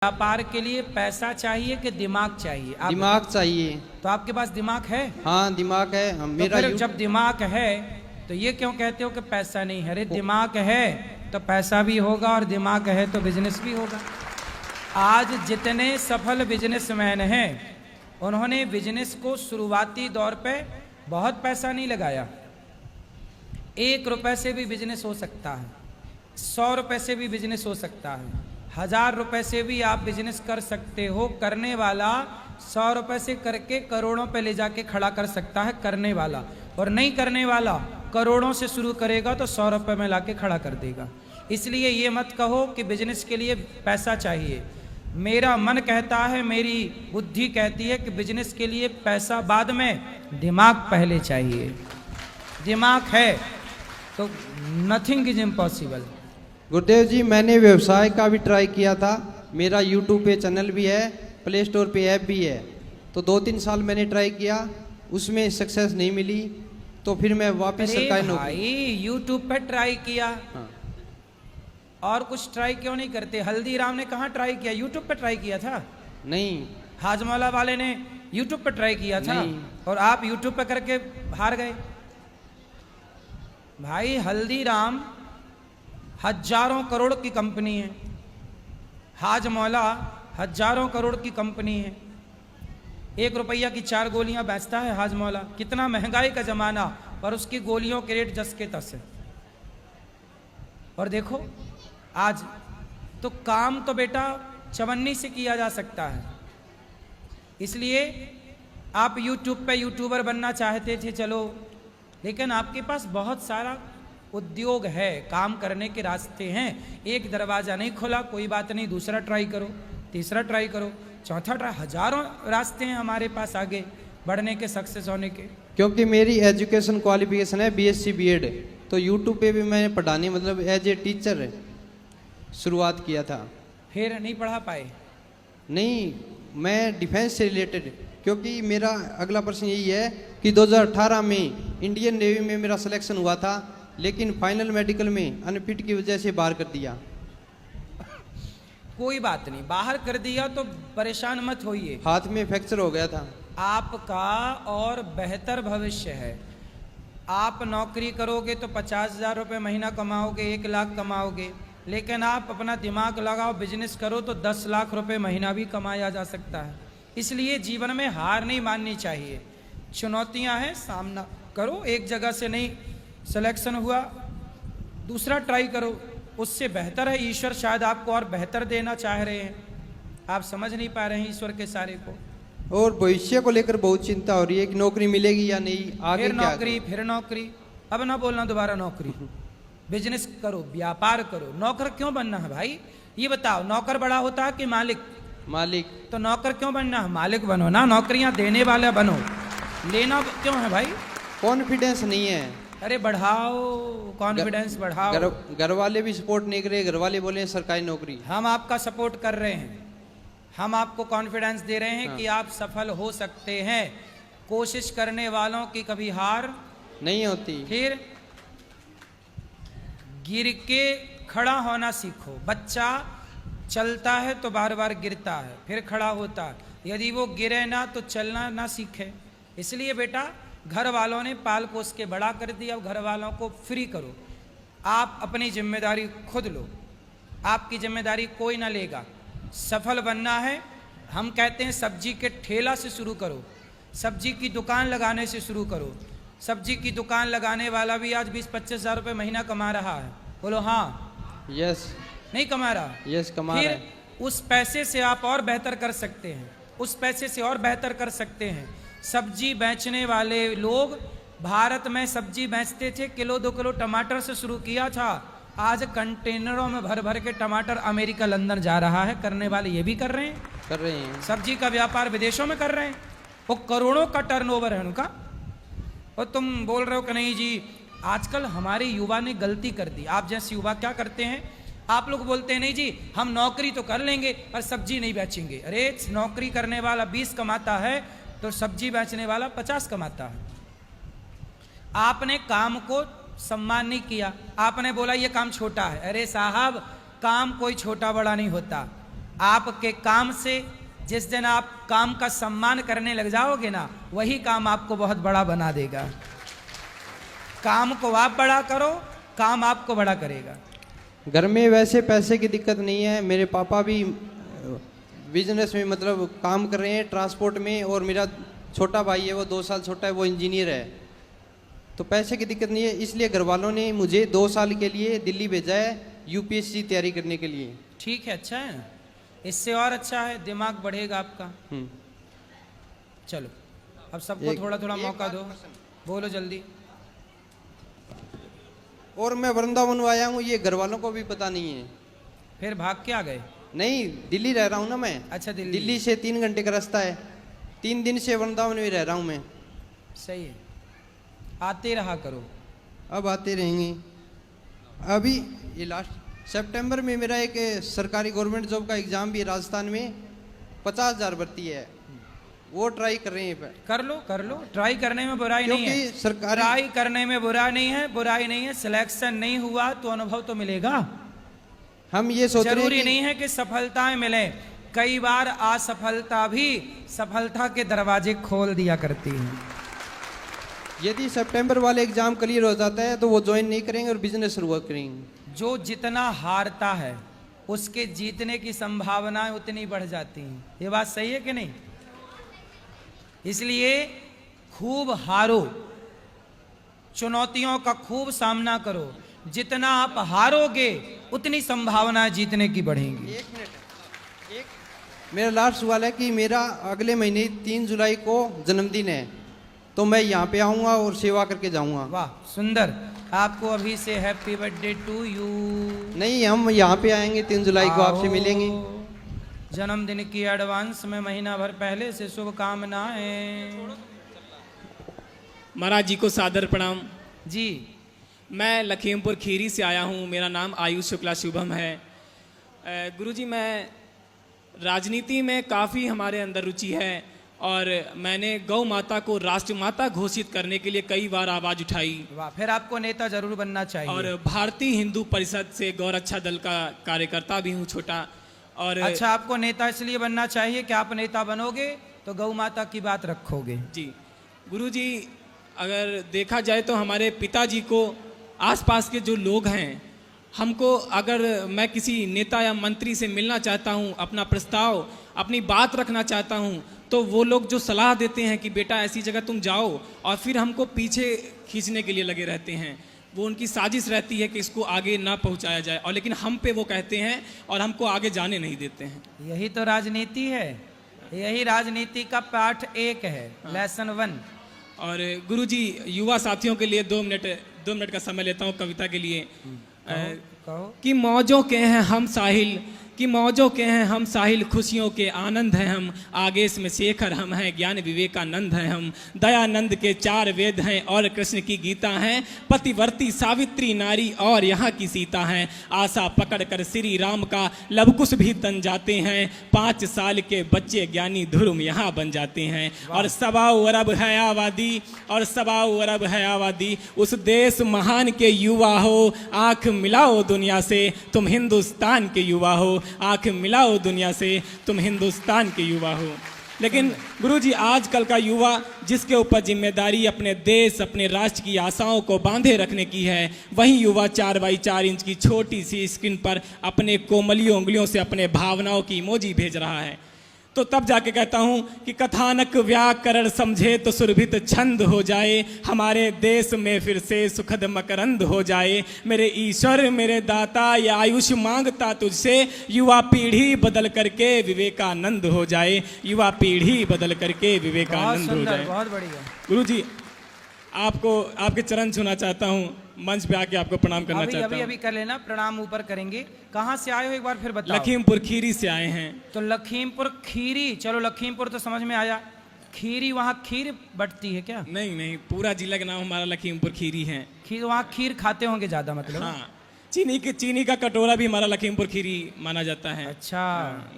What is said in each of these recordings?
व्यापार के लिए पैसा चाहिए कि दिमाग चाहिए? दिमाग चाहिए। तो आपके पास दिमाग है? हाँ दिमाग है। तो मेरा फिर जब दिमाग है तो ये क्यों कहते हो कि पैसा नहीं है? अरे दिमाग है तो पैसा भी होगा और दिमाग है तो बिजनेस भी होगा। आज जितने सफल बिजनेसमैन हैं उन्होंने बिजनेस को शुरुआती दौर पे बहुत पैसा नहीं लगाया। 1 रुपए से भी बिजनेस हो सकता है, 100 रुपए से भी बिजनेस हो सकता है, 1000 रुपए से भी आप बिजनेस कर सकते हो। करने वाला 100 रुपए से करके करोड़ों पे ले जाके खड़ा कर सकता है करने वाला, और नहीं करने वाला करोड़ों से शुरू करेगा तो 100 रुपए में लाके खड़ा कर देगा। इसलिए ये मत कहो कि बिजनेस के लिए पैसा चाहिए। मेरा मन कहता है, मेरी बुद्धि कहती है कि बिजनेस के लिए पैसा बाद में, दिमाग पहले चाहिए। दिमाग है तो नथिंग इज इम्पॉसिबल। गुरुदेव जी, मैंने व्यवसाय का भी ट्राई किया था। मेरा यूट्यूब पे चैनल भी है, प्ले स्टोर पे ऐप भी है। तो 2-3 साल मैंने ट्राई किया, उसमें सक्सेस नहीं मिली। तो फिर मैं वापस सरकारी नौकरी। यूट्यूब पे ट्राई किया, हाँ। और कुछ ट्राई क्यों नहीं करते? हल्दीराम ने कहाँ ट्राई किया? यूट्यूब पे ट्राई किया था। नहीं, हाजमौला वाले ने यूट्यूब पे ट्राई किया था। और आप यूट्यूब पे करके हार गए। भाई हल्दीराम हजारों करोड़ की कंपनी है, हाजमौला हजारों करोड़ की कंपनी है। 1 रुपया की 4 गोलियां बेचता है हाजमौला। कितना महंगाई का जमाना, पर उसकी गोलियों के रेट जस के तस है। और देखो आज तो काम तो बेटा चवन्नी से किया जा सकता है। इसलिए आप यूट्यूब पे यूट्यूबर बनना चाहते थे, चलो, लेकिन आपके पास बहुत सारा उद्योग है, काम करने के रास्ते हैं। एक दरवाजा नहीं खुला, कोई बात नहीं, दूसरा ट्राई करो, तीसरा ट्राई करो, चौथा ट्राई। हजारों रास्ते हैं हमारे पास आगे बढ़ने के, सक्सेस होने के। क्योंकि मेरी एजुकेशन क्वालिफिकेशन है BSc B.Ed। तो यूट्यूब पे भी मैंने पढ़ाने, मतलब एज ए टीचर शुरुआत किया था। फिर नहीं पढ़ा पाए? नहीं, मैं डिफेंस से रिलेटेड, क्योंकि मेरा अगला प्रश्न यही है कि 2018 में इंडियन नेवी में मेरा सिलेक्शन हुआ था, लेकिन फाइनल मेडिकल में अनफिट की वजह से बाहर कर दिया। कोई बात नहीं, बाहर कर दिया तो परेशान मत होइए। हाथ में फ्रैक्चर हो गया था। आपका और बेहतर भविष्य है। आप नौकरी करोगे तो 50,000 रुपये महीना कमाओगे, 1 लाख कमाओगे। लेकिन आप अपना दिमाग लगाओ, बिजनेस करो तो 10 लाख रुपए महीना भी कमाया जा सकता है। इसलिए जीवन में हार नहीं माननी चाहिए। चुनौतियां हैं, सामना करो। एक जगह से नहीं सिलेक्शन हुआ, दूसरा ट्राई करो, उससे बेहतर है। ईश्वर शायद आपको और बेहतर देना चाह रहे हैं, आप समझ नहीं पा रहे हैं ईश्वर के सारे को। और भविष्य को लेकर बहुत चिंता हो रही है कि नौकरी मिलेगी या नहीं, आगे फिर क्या नौकरी, फिर नौकरी। अब ना बोलना दोबारा नौकरी। बिजनेस करो, व्यापार करो। नौकर क्यों बनना है भाई? ये बताओ, नौकर बड़ा होता है कि मालिक? मालिक। तो नौकर क्यों बनना है? मालिक बनो ना, नौकरियां देने वाला बनो। लेना क्यों है भाई? कॉन्फिडेंस नहीं है। अरे बढ़ाओ, कॉन्फिडेंस बढ़ाओ। घर वाले भी सपोर्ट नहीं करे, घर वाले बोले सरकारी नौकरी। हम आपका सपोर्ट कर रहे हैं, हम आपको कॉन्फिडेंस दे रहे हैं कि आप सफल हो सकते हैं। कोशिश करने वालों की कभी हार नहीं होती। फिर गिर के खड़ा होना सीखो। बच्चा चलता है तो बार बार गिरता है, फिर खड़ा होता है। यदि वो गिरे ना तो चलना ना सीखे। इसलिए बेटा घर वालों ने पाल पोस के बड़ा कर दिया, घर वालों को फ्री करो। आप अपनी जिम्मेदारी खुद लो, आपकी जिम्मेदारी कोई ना लेगा। सफल बनना है, हम कहते हैं सब्जी के ठेला से शुरू करो, सब्जी की दुकान लगाने से शुरू करो। सब्जी की दुकान लगाने वाला भी आज 20-25 हज़ार रुपये महीना कमा रहा है। बोलो हाँ। यस। नहीं कमा रहा? यस, कमा रहा है। फिर उस पैसे से आप और बेहतर कर सकते हैं, उस पैसे से और बेहतर कर सकते हैं। सब्जी बेचने वाले लोग भारत में सब्जी बेचते थे, किलो 2 किलो टमाटर से शुरू किया था। आज कंटेनरों में भर भर के टमाटर अमेरिका, लंदन जा रहा है। करने वाले ये भी कर रहे हैं। सब्जी का व्यापार विदेशों में कर रहे हैं, वो करोड़ों का टर्नओवर है उनका। और तुम बोल रहे हो कि नहीं जी, आजकल हमारे युवा ने गलती कर दी। आप जैसे युवा क्या करते हैं, आप लोग बोलते हैं नहीं जी हम नौकरी तो कर लेंगे पर सब्जी नहीं बेचेंगे। अरे नौकरी करने वाला 20 कमाता है तो सब्जी बेचने वाला 50 कमाता है। आपने काम को सम्मान नहीं किया, आपने बोला ये काम छोटा है। अरे साहब, काम कोई छोटा बड़ा नहीं होता। आपके काम से जिस दिन आप काम का सम्मान करने लग जाओगे ना, वही काम आपको बहुत बड़ा बना देगा। काम को आप बड़ा करो, काम आपको बड़ा करेगा। घर में वैसे पैसे की दिक्कत नहीं है, मेरे पापा भी बिजनेस में मतलब काम कर रहे हैं ट्रांसपोर्ट में, और मेरा छोटा भाई है वो 2 साल छोटा है, वो इंजीनियर है, तो पैसे की दिक्कत नहीं है। इसलिए घर वालों ने मुझे 2 साल के लिए दिल्ली भेजा है यूपीएससी तैयारी करने के लिए। ठीक है, अच्छा है ना, इससे और अच्छा है, दिमाग बढ़ेगा आपका। चलो अब सबको थोड़ा थोड़ा मौका दो, बोलो जल्दी। और मैं वृंदावन आया हूँ, ये घर वालों को भी पता नहीं है। फिर भाग के आ गए? नहीं, दिल्ली रह रहा हूँ ना मैं। अच्छा, दिल्ली से 3 घंटे का रास्ता है, 3 दिन से वृंदावन में रह रहा हूँ मैं। सही है, आते रहा करो। अब आते रहेंगे। अभी ये लास्ट सितंबर में मेरा एक सरकारी गवर्नमेंट जॉब का एग्जाम भी राजस्थान में 50,000 भर्ती है, वो ट्राई कर रहे हैं। कर लो, ट्राई करने में बुराई नहीं है। सरकारी ट्राई करने में बुराई नहीं है। सिलेक्शन नहीं हुआ तो अनुभव तो मिलेगा। हम ये सोच रहे हैं जरूरी नहीं है कि सफलताएं मिले, कई बार असफलता भी सफलता के दरवाजे खोल दिया करती है। यदि सितंबर वाले एग्जाम क्लियर हो जाता है तो वो ज्वाइन नहीं करेंगे और बिजनेस शुरुआत करेंगे। जो जितना हारता है उसके जीतने की संभावनाएं उतनी बढ़ जाती हैं। ये बात सही है कि नहीं? इसलिए खूब हारो, चुनौतियों का खूब सामना करो। जितना आप हारोगे उतनी संभावनाएं जीतने की बढ़ेंगी। 1 मिनट, मेरा लास्ट सवाल है कि मेरा अगले महीने 3 जुलाई को जन्मदिन है, तो मैं यहाँ पे आऊँगा और सेवा करके जाऊँगा। वाह, सुंदर। आपको अभी से हैप्पी बर्थडे टू यू। नहीं, हम यहाँ पे आएंगे 3 जुलाई को, आपसे मिलेंगे। जन्मदिन की एडवांस में महीना भर पहले से शुभकामनाएं। महाराज जी को सादर प्रणाम जी। मैं लखीमपुर खीरी से आया हूँ, मेरा नाम आयुष शुक्ला शुभम है। गुरुजी, मैं राजनीति में काफ़ी हमारे अंदर रुचि है और मैंने गौ माता को राष्ट्रमाता घोषित करने के लिए कई बार आवाज़ उठाई। वाह, फिर आपको नेता जरूर बनना चाहिए। और भारतीय हिंदू परिषद से गौरक्षा दल का कार्यकर्ता भी हूँ छोटा। और अच्छा, आपको नेता इसलिए बनना चाहिए कि आप नेता बनोगे तो गौ माता की बात रखोगे। जी गुरुजी, अगर देखा जाए तो हमारे पिताजी को आसपास के जो लोग हैं, हमको अगर मैं किसी नेता या मंत्री से मिलना चाहता हूँ, अपना प्रस्ताव, अपनी बात रखना चाहता हूँ, तो वो लोग जो सलाह देते हैं कि बेटा ऐसी जगह तुम जाओ, और फिर हमको पीछे खींचने के लिए लगे रहते हैं। वो उनकी साजिश रहती है कि इसको आगे ना पहुंचाया जाए, और लेकिन हम पे वो कहते हैं और हमको आगे जाने नहीं देते हैं। यही तो राजनीति है, यही राजनीति का पाठ 1 है, लेसन 1। और गुरुजी, युवा साथियों के लिए 2 मिनट का समय लेता हूँ कविता के लिए। कहो। कि मौजों के हैं हम साहिल, कि मौजों के हैं हम साहिल, खुशियों के आनंद हैं हम, आगे इसमें शेखर हम हैं, ज्ञान विवेकानंद हैं हम, दयानंद के 4 वेद हैं और कृष्ण की गीता हैं, पतिवर्ती सावित्री नारी और यहाँ की सीता हैं, आशा पकड़ कर श्री राम का लवकुश भी तन जाते हैं, 5 साल के बच्चे ज्ञानी धुर्म यहाँ बन जाते हैं। और 1.25 अरब है आबादी, और 1.25 अरब है आबादी, उस देश महान के युवा हो, आंख मिलाओ दुनिया से, तुम हिंदुस्तान के युवा हो, आंख मिलाओ दुनिया से, तुम हिंदुस्तान के युवा हो। लेकिन गुरुजी, आजकल का युवा जिसके ऊपर जिम्मेदारी अपने देश, अपने राष्ट्र की आशाओं को बांधे रखने की है, वही युवा 4x4 इंच की छोटी सी स्क्रीन पर अपने कोमलियों उंगलियों से अपने भावनाओं की इमोजी भेज रहा है। तो तब जाके कहता हूँ कि कथानक व्याकरण समझे तो सुरभित छंद हो जाए, हमारे देश में फिर से सुखद मकरंद हो जाए। मेरे ईश्वर, मेरे दाता, ये आयुष मांगता तुझसे, युवा पीढ़ी बदल करके विवेकानंद हो जाए, युवा पीढ़ी बदल करके विवेकानंद हो जाए। बहुत बढ़िया। गुरुजी, आपको आपके चरण छूना चाहता हूँ, मंच पे आके आपको प्रणाम करना चाहता हूँ। अभी कर लेना, प्रणाम ऊपर करेंगे। कहाँ से आए हो एक बार फिर बताओ। लखीमपुर खीरी से आए हैं। तो लखीमपुर खीरी, चलो लखीमपुर तो समझ में आया, खीरी वहाँ खीर बटती है क्या? नहीं, पूरा जिला का नाम हमारा लखीमपुर खीरी है। खीर, वहाँ खीर खाते होंगे ज्यादा, मतलब? हाँ, चीनी का कटोरा भी हमारा लखीमपुर खीरी माना जाता है। अच्छा,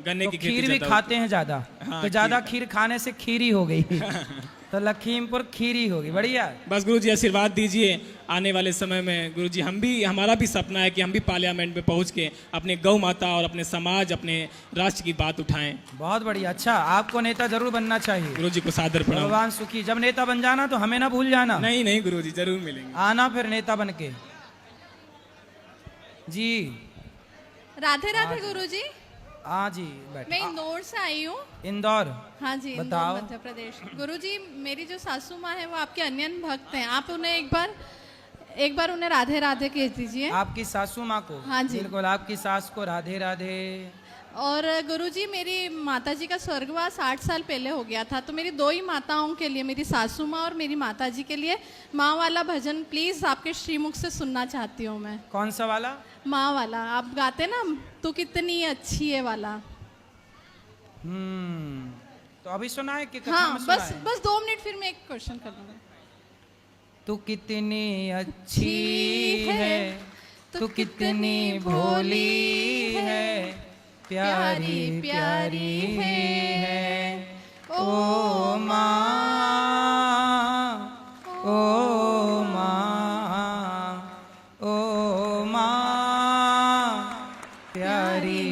गन्ने तो की खेती खीर भी खाते हैं ज्यादा। हाँ, तो ज्यादा खीर खाने से खीरी हो गई। तो लखीमपुर खीरी होगी। बढ़िया। बस गुरुजी आशीर्वाद दीजिए, आने वाले समय में गुरुजी हमारा भी सपना है कि हम भी पार्लियामेंट में पहुंच के अपने गौ माता और अपने समाज, अपने राष्ट्र की बात उठाएं। बहुत बढ़िया। अच्छा, आपको नेता जरूर बनना चाहिए। गुरुजी को सादर प्रणाम। भगवान सुखी। जब नेता बन जाना तो हमें ना भूल जाना। नहीं नहीं गुरुजी, जरूर मिलेंगे। आना फिर नेता बन के। जी राधे राधे गुरुजी। हाँ जी, मैं बैठ। इंदौर से आई हूँ। इंदौर। हाँ जी, इंदौर बताओ। मध्य प्रदेश। गुरुजी, मेरी जो सासू माँ है वो आपके अन्यन भक्त हैं। आप उन्हें एक बार उन्हें राधे राधे कह दीजिए। आपकी सासू माँ को? हाँ जी। बिल्कुल, आपकी सास को राधे राधे। और गुरुजी, मेरी माताजी का स्वर्गवास 8 साल पहले हो गया था, तो मेरी 2 ही माताओं के लिए, मेरी सासू माँ और मेरी माताजी के लिए माँ वाला भजन प्लीज आपके श्रीमुख से सुनना चाहती हूँ मैं। कौन सा वाला? माँ वाला। आप गाते ना, तू कितनी अच्छी है वाला। तो अभी सुना है कि कथा हाँ, में सुना बस है? बस 2 मिनट, फिर मैं एक क्वेश्चन कर लूँगा। तू कितनी अच्छी है, तू कितनी भोली है, प्यारी प्यारी है। ओ माँ, ओ माँ, ओ माँ, प्यारी